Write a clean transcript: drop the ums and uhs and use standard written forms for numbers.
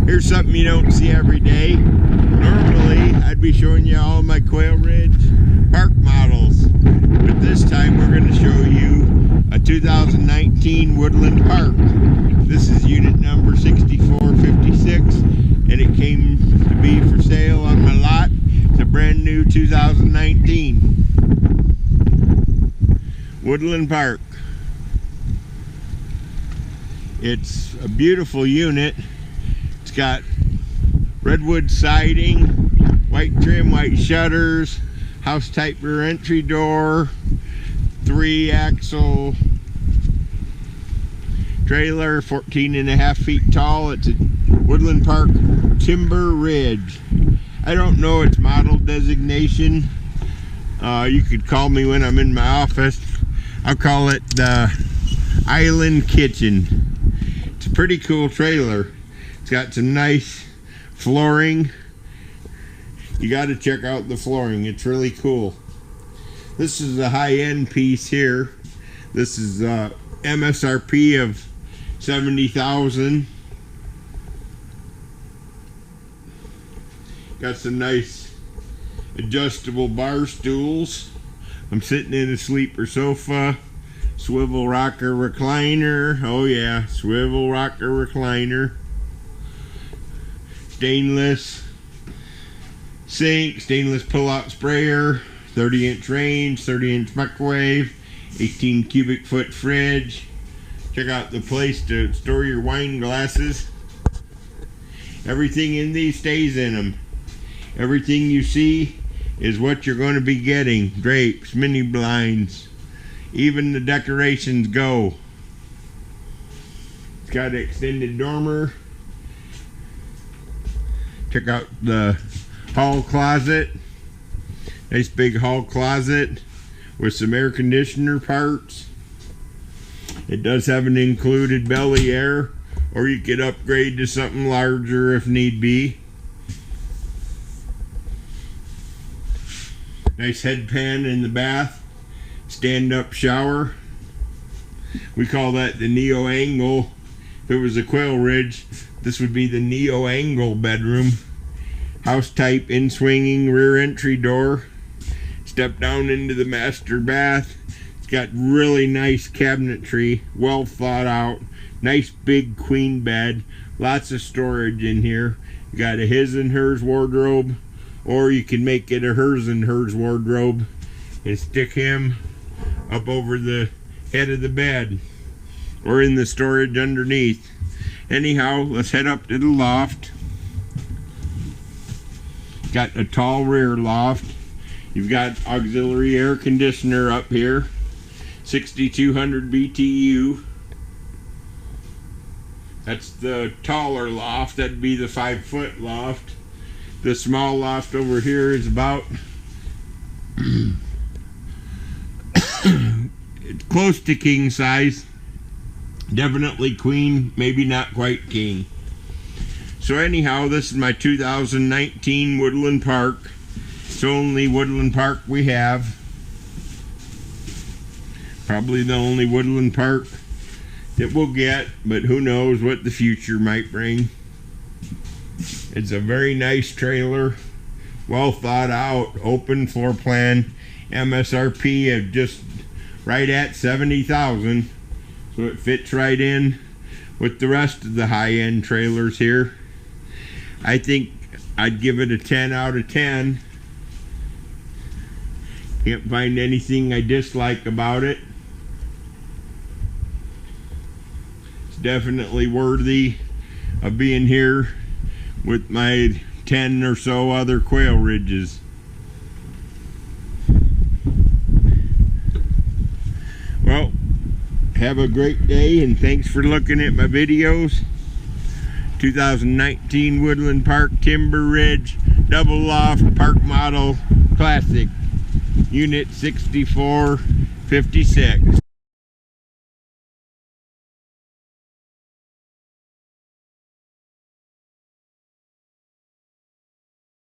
Here's something you don't see every day. Normally, I'd be showing you all my Quail Ridge Park models, but this time we're going to show you a 2019 Woodland Park. This is unit number 6456, and it came to be for sale on my lot. It's a brand new 2019 Woodland Park. It's a beautiful unit. It's got redwood siding, white trim, white shutters, house type rear entry door, 3-axle trailer, 14.5 feet tall. It's a Woodland Park Timber Ridge. I don't know its model designation. You could call me when I'm in my office. I'll call it the Island Kitchen. It's a pretty cool trailer. It's got some nice flooring. You got to check out the flooring. It's really cool. This is a high-end piece here. This is MSRP of $70,000. Got some nice adjustable bar stools. I'm sitting in a sleeper sofa. Swivel rocker recliner. Oh yeah, swivel rocker recliner. Stainless sink, stainless pull-out sprayer, 30-inch range, 30-inch microwave, 18 cubic foot fridge. Check out the place to store your wine glasses. Everything in these stays in them. Everything you see is what you're going to be getting. Drapes, mini blinds, even the decorations go. It's got an extended dormer. Check out the hall closet. Nice big hall closet with some air conditioner parts. It does have an included belly air, or you could upgrade to something larger if need be. Nice headpan in the bath. Stand-up shower. We call that the Neo Angle. If it was a Quail Ridge, this would be the Neo Angle bedroom. House type in-swinging rear entry door. Step down into the master bath. It's got really nice cabinetry, well thought out. Nice big queen bed. Lots of storage in here. You got a his and hers wardrobe, or you can make it a hers and hers wardrobe and stick him up over the head of the bed or in the storage underneath. Anyhow, let's head up to the loft. Got a tall rear loft. You've got auxiliary air conditioner up here, 6200 BTU. That's the taller loft. That'd be the 5-foot loft. The small loft over here is about it's close to king size. Definitely queen, maybe not quite king. So anyhow, this is my 2019 Woodland Park. It's the only Woodland Park we have. Probably the only Woodland Park that we'll get, but who knows what the future might bring. It's a very nice trailer, well thought out, open floor plan, MSRP of just right at $70,000, so it fits right in with the rest of the high-end trailers here. I think I'd give it a 10 out of 10. Can't find anything I dislike about it. It's definitely worthy of being here with my 10 or so other Quail Ridges. Well, have a great day, and thanks for looking at my videos. 2019 Woodland Park Timber Ridge Double Loft Park Model Classic, Unit 6456.